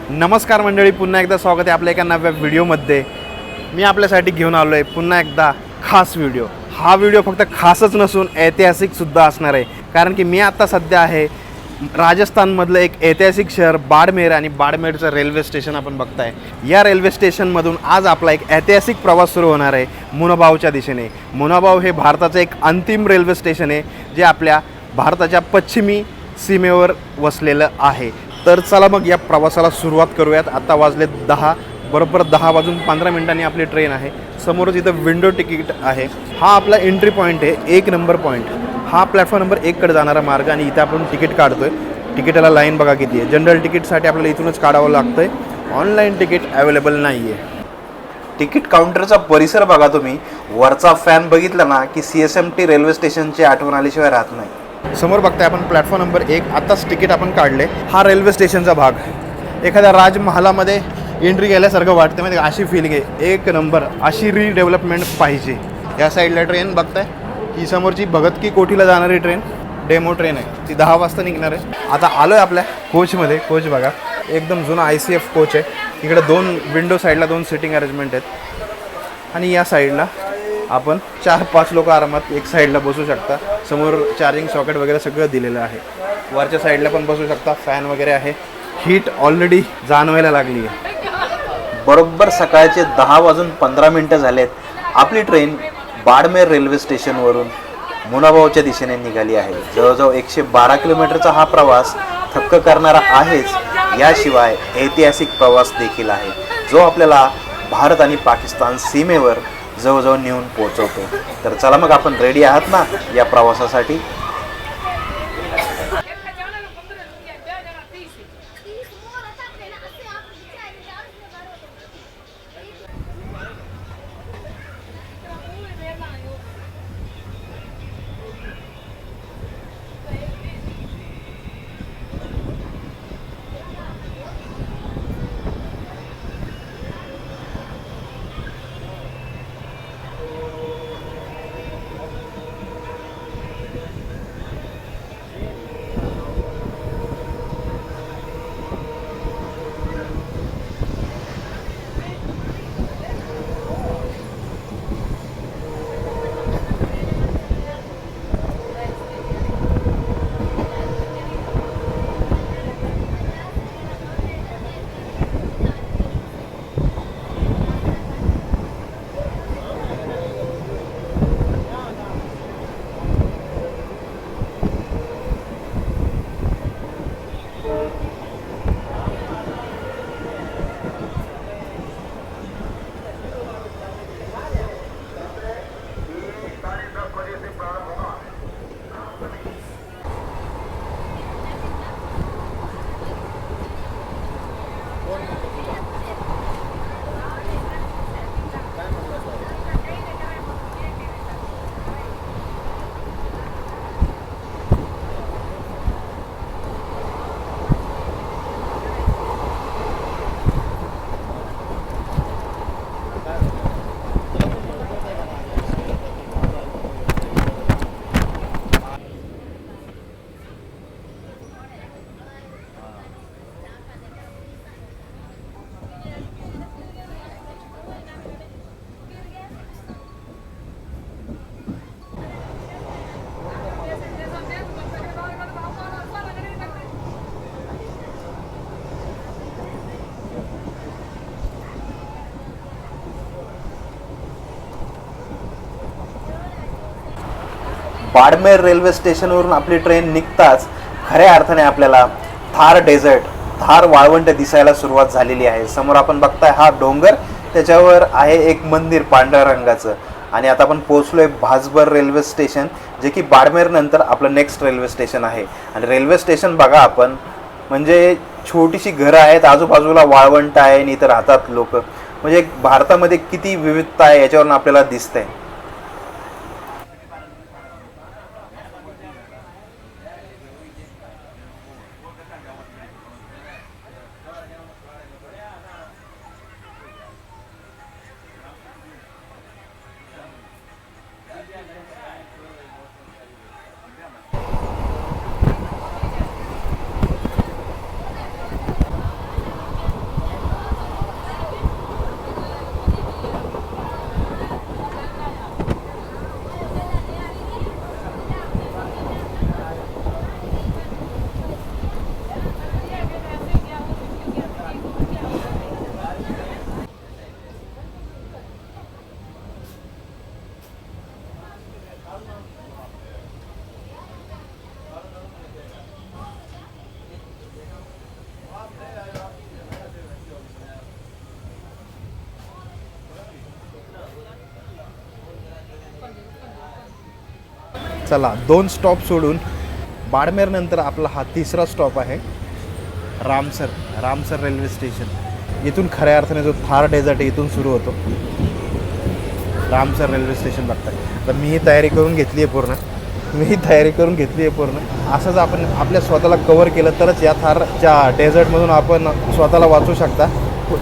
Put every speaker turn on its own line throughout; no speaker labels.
नमस्कार मंडळी, पुन्हा एकदा स्वागत आहे आपल्या एका नव्या व्हिडिओमध्ये. मी आपल्यासाठी घेऊन आलो आहे पुन्हा एकदा खास व्हिडिओ. हा व्हिडिओ फक्त खासच नसून ऐतिहासिकसुद्धा असणार आहे, कारण की मी आत्ता सध्या आहे राजस्थानमधलं एक ऐतिहासिक शहर बाडमेर, आणि बाडमेरचं रेल्वे स्टेशन आपण बघताय. या रेल्वे स्टेशनमधून आज आपला एक ऐतिहासिक प्रवास सुरू होणार आहे मुनाबावच्या दिशेने. मुनाबाव हे भारताचं एक अंतिम रेल्वे स्टेशन आहे, जे आपल्या भारताच्या पश्चिमी सीमेवर वसलेलं आहे. तर चला मग या प्रवासाला सुरुवात करूयात. आता वाजले 10, बरोबर 10:15 आपली ट्रेन आहे. समोरच इथं विंडो तिकीट आहे. हा आपला एंट्री पॉईंट आहे, 1 नंबर पॉईंट. हा प्लॅटफॉर्म नंबर 1 कडे जाणारा मार्ग, आणि इथे आपण तिकीट काढतोय. तिकीटाला लाईन बघा किती आहे. जनरल तिकीटसाठी आपल्याला इथूनच काढावं लागतं आहे. ऑनलाईन तिकीट अवेलेबल नाही आहे. तिकीट काउंटरचा परिसर बघा तुम्ही. वरचा फॅन बघितला ना की CSMT रेल्वे स्टेशनची आठवण आल्याशिवाय राहत नाही. समोर बघताय आपण प्लॅटफॉर्म नंबर 1. आत्ताच तिकीट आपण काढले. हा रेल्वे स्टेशनचा भाग. एखाद्या राजमहालामध्ये एंट्री केल्यासारखं वाटतं, म्हणजे अशी फिलिंग आहे. 1 नंबर. अशी रिडेव्हलपमेंट पाहिजे. या साईडला ट्रेन बघताय, ही समोरची भगत की कोठीला जाणारी ट्रेन, डेमो ट्रेन आहे. ती 10 वाजता निघणार आहे. आता आलो आहे आपल्या कोचमध्ये. कोच बघा, एकदम जुना ICF कोच आहे. इकडे 2 विंडो साईडला 2 सिटिंग अरेंजमेंट आहेत, आणि या साईडला आपण 4-5 लोक आरामात एक साईडला बसू शकता. समोर चार्जिंग सॉकेट वगैरे सगळं दिलेलं आहे. वरच्या साईडला पण बसू शकता. फॅन वगैरे आहे. हीट ऑलरेडी जाणवायला लागली आहे. बरोबर सकाळचे 10:15 झालेत. आपली ट्रेन बाडमेर रेल्वे स्टेशनवरून मुनाबावच्या दिशेने निघाली आहे. जवळजवळ 112 किलोमीटरचा हा प्रवास थक्क करणारा आहेच, याशिवाय ऐतिहासिक प्रवास देखील आहे, जो आपल्याला भारत आणि पाकिस्तान सीमेवर जवळजवळ नेऊन पोहोचवतो. तर चला मग, आपण रेडी आहात ना या प्रवासासाठी? बाडमेर रेल्वे स्टेशनवरून आपली ट्रेन निघताच खऱ्या अर्थाने आपल्याला थार डेझर्ट, थार वाळवंट दिसायला सुरुवात झालेली आहे. समोर आपण बघताय हा डोंगर, त्याच्यावर आहे एक मंदिर पांढऱ्या रंगाचं. आणि आता आपण पोहोचलोय भाजबर रेल्वे स्टेशन, जे की बाडमेर नंतर आपलं नेक्स्ट रेल्वे स्टेशन आहे. आणि रेल्वे स्टेशन बघा आपण, म्हणजे छोटीशी घरं आहेत, आजूबाजूला वाळवंट आहे, आणि इथं राहतात लोक. म्हणजे भारतामध्ये किती विविधता आहे याच्यावरून आपल्याला दिसतंय. चला 2 स्टॉप सोडून बाडमेर नंतर आपला हा तिसरा स्टॉप आहे रामसर रेल्वे स्टेशन. इथून खऱ्या अर्थाने जो थार डेझर्ट आहे इथून सुरू होतो. रामसर रेल्वे स्टेशन बघताय. तर मी तयारी करून घेतली आहे पूर्ण. असंच आपण आपल्या स्वतःला कवर केलं तरच या थारच्या डेझर्टमधून आपण स्वतःला वाचू शकता.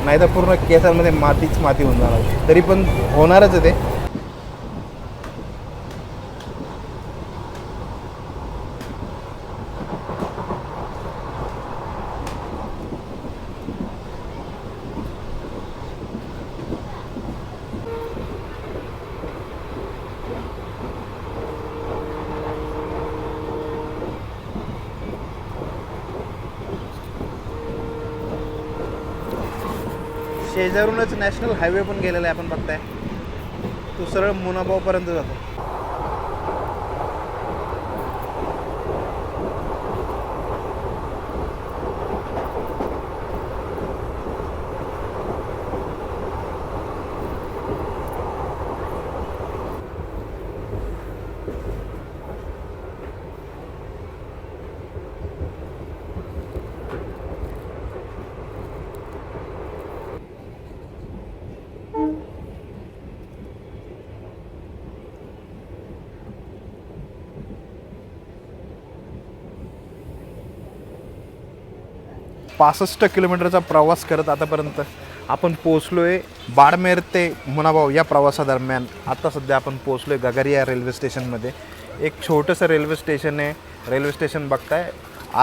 नाहीतर पूर्ण केसांमध्ये मातीच माती होऊन जाणार. तरी पण होणारच आहे ते. शेजारूनच नॅशनल हायवे पण गेलेला आहे आपण बघताय. तो सरळ मुनाबावपर्यंत जातो. पासष्ट किलोमीटरचा प्रवास करत आतापर्यंत आपण पोचलो आहे बाडमेर ते मुनाबाव. या प्रवासादरम्यान आता सध्या आपण पोचलो आहे गगारिया रेल्वे स्टेशनमध्ये. एक छोटंसं रेल्वे स्टेशन आहे. रेल्वे स्टेशन बघताय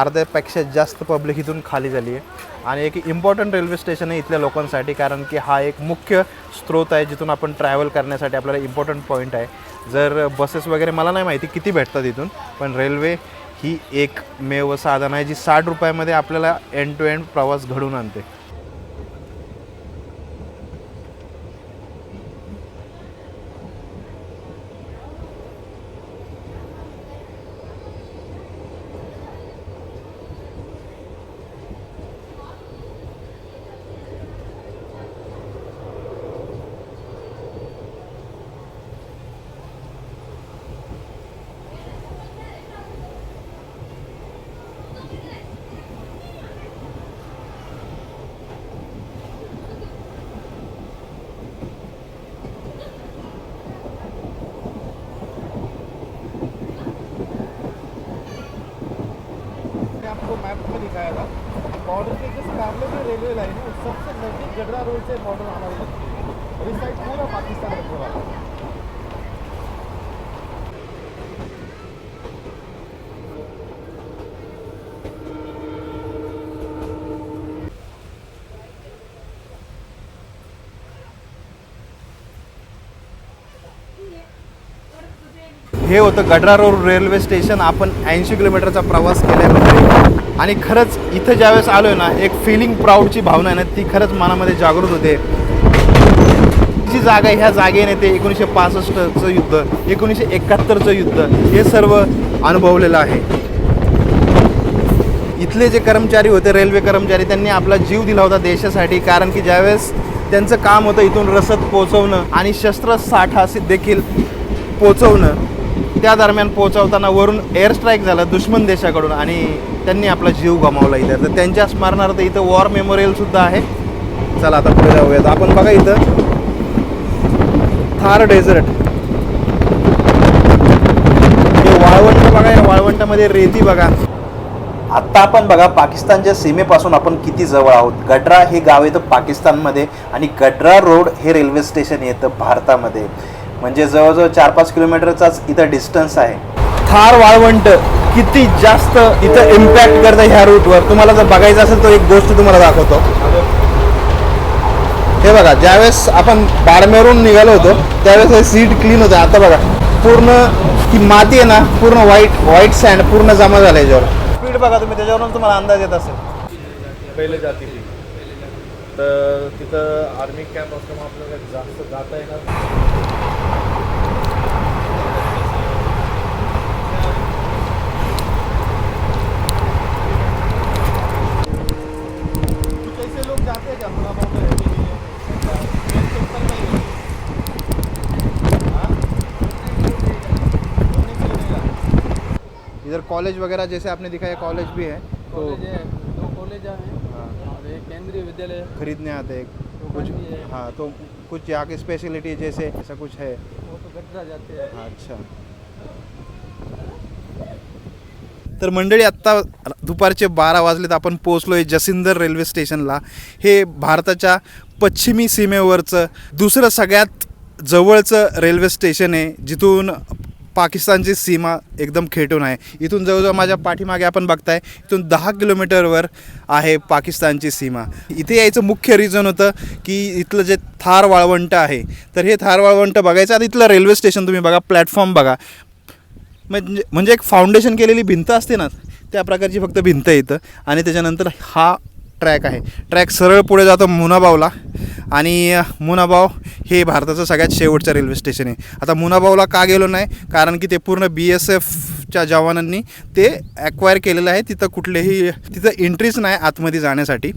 अर्ध्यापेक्षा जास्त पब्लिक इथून खाली झाली आहे. आणि एक इम्पॉर्टंट रेल्वे स्टेशन आहे इथल्या लोकांसाठी, कारण की हा एक मुख्य स्रोत आहे जिथून आपण ट्रॅव्हल करण्यासाठी आपल्याला इम्पॉर्टंट पॉईंट आहे. जर बसेस वगैरे मला नाही माहिती किती भेटतात इथून, पण रेल्वे ही एकमेव साधन आहे जी 60 रुपयामध्ये आपल्याला एंड टू एंड प्रवास घडवून आणते. आपको मैप में दिखाया था बॉर्डर के जिस सामने जो रेलवे लाइन है सबसे नजदीक गडरा रोड से बॉर्डर हमारे लगती है और इस साइड पूरा पाकिस्तान रखने वाला है. हे होतं गडरा रोड रेल्वे स्टेशन. आपण 80 किलोमीटरचा प्रवास केल्यानंतर आणि खरंच इथं ज्यावेळेस आलो आहे ना, एक फिलिंग प्राऊडची भावना आहे ना, ती खरंच मनामध्ये जागृत होते. जी जागा ह्या जागेने ते 1965चं युद्ध, 1971चं युद्ध हे सर्व अनुभवलेलं आहे. इथले जे कर्मचारी होते, रेल्वे कर्मचारी, त्यांनी आपला जीव दिला होता देशासाठी. कारण की ज्यावेळेस त्यांचं काम होतं इथून रसद पोचवणं आणि शस्त्रसाठा देखील पोचवणं, त्या दरम्यान पोहोचवताना वरून एअर स्ट्राईक झालं दुश्मन देशाकडून आणि त्यांनी आपला जीव गमावला इथं. तर त्यांच्या स्मरणार्थ इथं वॉर मेमोरियलसुद्धा आहे. चला आता पुढे जाऊयात. आपण बघा इथं थार डेझर्ट, हे वाळवंट बघा. या वाळवंटामध्ये रेती बघा. आत्ता आपण बघा पाकिस्तानच्या सीमेपासून आपण किती जवळ आहोत. गडरा हे गाव येतं पाकिस्तानमध्ये आणि गडरा रोड हे रेल्वे स्टेशन येतं भारतामध्ये. म्हणजे जवळजवळ 4-5 किलोमीटरचाच इथं डिस्टन्स आहे. थार वाळवंट किती जास्त इथं इम्पॅक्ट करतं ह्या रूटवर. तुम्हाला जर बघायचं असेल तर एक गोष्ट तुम्हाला दाखवतो. हे बघा, ज्यावेळेस आपण बाडमेरून निघालो होतो त्यावेळेस हे सीट क्लीन होतं. आता बघा पूर्ण ती माती आहे ना, पूर्ण व्हाईट सँड पूर्ण जमा झालं याच्यावर. स्पीड बघा तुम्ही, त्याच्यावरून तुम्हाला अंदाज येत असेल. पहिले जाती ती तर तिथं आर्मी कॅम्प असल्यामुळे आपल्याला जास्त जाता येणार. इधर कॉलेज वगैरह जैसे आपने दिखाया कॉलेज भी है, तो
कॉलेज है, 2 कॉलेज हैं
हाँ,
और एक केंद्रीय विद्यालय
खरीदने आते हैं कुछ।
भी है।
हाँ, तो कुछ यहाँ की स्पेशलिटी जैसे ऐसा कुछ है?
वो तो गटरा जाते हैं।
अच्छा. तर मंडळी आत्ता दुपारचे 12 वाजलेत, आपण पोचलो आहे जसिंदर रेल्वे स्टेशनला. हे भारताच्या पश्चिमी सीमेवरचं दुसरं सगळ्यात जवळचं रेल्वे स्टेशन आहे, जिथून पाकिस्तानची सीमा एकदम खेटून आहे. इथून जवळजवळ माझ्या पाठीमागे आपण बघताय, इथून 10 किलोमीटरवर आहे पाकिस्तानची सीमा. इथे यायचं मुख्य रिझन होतं की इथलं जे थार वाळवंट आहे, तर हे थार वाळवंट बघायचं. आता इथलं रेल्वे स्टेशन तुम्ही बघा, प्लॅटफॉर्म बघा, म्हणजे एक फाउंडेशन केलेली भिंत असते ना, त्या प्रकारची फक्त भिंत येतं. आणि त्याच्यानंतर हा ट्रॅक आहे. ट्रॅक सरळ पुढे जातो मुनाबावला, आणि मुनाबाव हे भारताचं सगळ्यात शेवटचं रेल्वे स्टेशन आहे. आता मुनाबावला का गेलो नाही, कारण की ते पूर्ण BSFच्या जवानांनी ते ॲक्वायर केलेलं आहे. तिथं एंट्रीच नाही आतमध्ये जाण्यासाठी,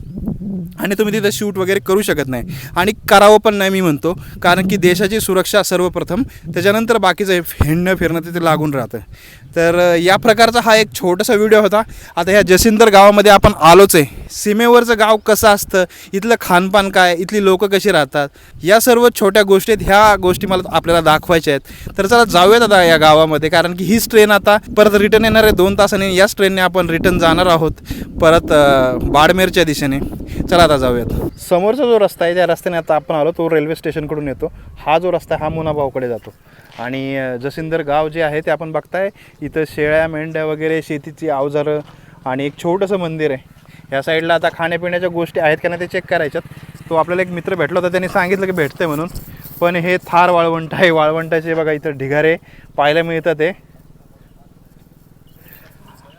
आणि तुम्ही तिथं शूट वगैरे करू शकत नाही, आणि करावं पण नाही मी म्हणतो, कारण की देशाची सुरक्षा सर्वप्रथम, त्याच्यानंतर बाकीचं हिंडणं फिरणं तिथे लागून राहतं. तर या प्रकारचा हा एक छोटासा व्हिडिओ होता. आता ह्या जसिंदर गावामध्ये आपण आलोच आहे. सीमेवरचं गाव कसं असतं, इथलं खानपान काय, इथली लोकं कशी राहतात, या सर्व छोट्या गोष्टीत ह्या गोष्टी मला आपल्याला दाखवायच्या आहेत. तर चला जाऊयात आता या गावामध्ये, कारण की हीच ट्रेन आता परत रिटर्न येणार आहे 2 तासांनी. याच ट्रेनने आपण रिटर्न जाणार आहोत परत बाडमेरच्या दिशेने. चला आता जाऊयात. समोरचा जो रस्ता आहे त्या रस्त्याने आता आपण आलो, तो रेल्वे स्टेशनकडून येतो. हा जो रस्ता आहे हा मुनाबावकडे जातो. आणि जसिंदर गाव जे आहे ते आपण बघताय, इथं शेळ्या मेंढ्या वगैरे, शेतीची अवजारं, आणि एक छोटंसं मंदिर आहे. ह्या साईडला आता खाण्यापिण्याच्या गोष्टी आहेत का नाही ते चेक करायच्यात. तो आपल्याला एक मित्र भेटला होता, त्यांनी सांगितलं की भेटते म्हणून. पण हे थार वाळवंट आहे. वाळवंटाचे बघा इथं ढिगारे पाहायला मिळतात आहे.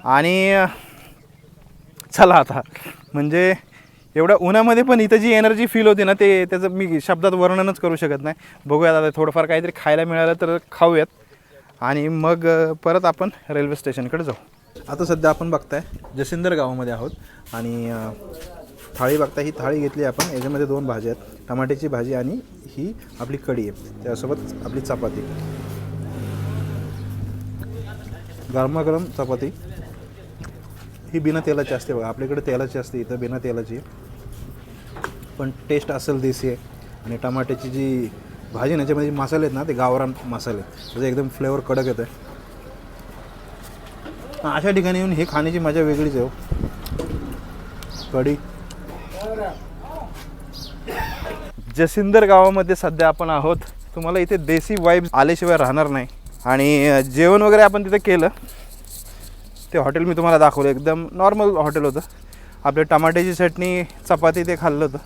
आणि चला आता, म्हणजे एवढ्या उन्हामध्ये पण इथं जी एनर्जी फील होते ना, ते त्याचं मी शब्दात वर्णनच करू शकत नाही. बघूयात आता, थोडंफार काहीतरी खायला मिळालं तर खाऊयात, आणि मग परत आपण रेल्वे स्टेशनकडे जाऊ. आता सध्या आपण बघताय जसिंदर गावामध्ये आहोत, आणि थाळी बघताय. ही थाळी घेतली आपण. याच्यामध्ये 2 भाज्या आहेत, टमाट्याची भाजी आणि ही आपली कढी आहे, त्यासोबत आपली चपाती, गरमागरम चपाती. ही बिना तेलाची असते बघा, आपल्याकडे तेलाची असते, इथं बिना तेलाची, पण टेस्ट असेल देशी आहे. आणि टमाट्याची जी भाजी ना, याच्यामध्ये मसाले आहेत ना, ते गावरान मसाले, त्याचं एकदम फ्लेवर कडक येतं. अशा ठिकाणी येऊन हे खाण्याची मजा वेगळीच आहे हो. कढी. जसिंदर गावामध्ये सध्या आपण आहोत. तुम्हाला इथे देसी वाईब आल्याशिवाय राहणार नाही. आणि जेवण वगैरे आपण तिथे केलं. ते हॉटेल मी तुम्हाला दाखवलं, एकदम नॉर्मल हॉटेल होतं. आपले टमाट्याची चटणी, चपाती ते खाल्लं होतं.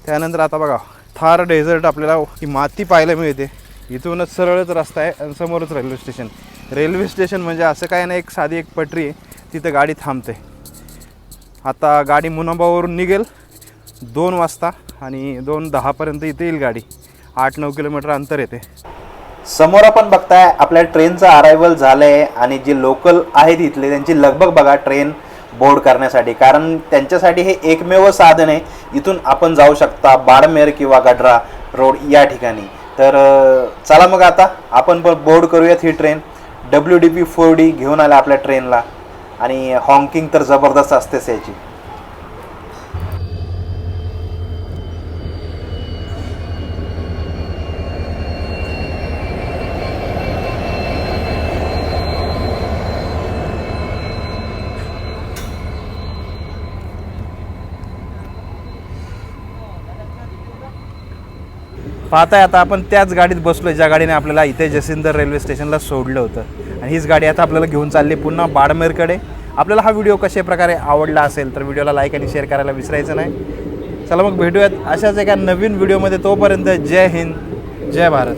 त्यानंतर आता बघा, थार डेझर्ट आपल्याला ही माती पाहायला मिळते. इथूनच सरळच रस्ता आहे, आणि समोरच रेल्वे स्टेशन. रेल्वे स्टेशन म्हणजे असं काय नाही, एक साधी एक पटरी आहे, तिथं गाडी थांबते. आता गाडी मुनाबावरून निघेल 2 वाजता, आणि 2:10पर्यंत इथे येईल गाडी. 8-9 किलोमीटर अंतर येते. समोर आपण बघताय आपल्या ट्रेनचं अरायवल झालं आहे, आणि जे लोकल आहेत इथले त्यांची लगबग बघा ट्रेन बोर्ड करण्यासाठी, कारण त्यांच्यासाठी हे एकमेव साधन आहे. इथून आपण जाऊ शकता बाडमेर किंवा गडरा रोड या ठिकाणी. तर चला मग आता आपण पण बोर्ड करूयात ही ट्रेन. WDP 4D घेऊन आल्या आपल्या ट्रेनला, आणि हॉंकिंग तर जबरदस्त असतेच याची. पाहताय आता आपण त्याच गाडीत बसलो ज्या गाडीने आपल्याला इथे जसिंदर रेल्वे स्टेशनला सोडलं होतं, आणि हीच गाडी आता आपल्याला घेऊन चालली पुन्हा बाडमेरकडे. आपल्याला हा व्हिडिओ कशा प्रकारे आवडला असेल तर व्हिडिओला लाईक आणि शेअर करायला विसरायचं नाही. चला मग भेटूयात अशाच एका नवीन व्हिडिओमध्ये. तोपर्यंत जय हिंद, जय भारत.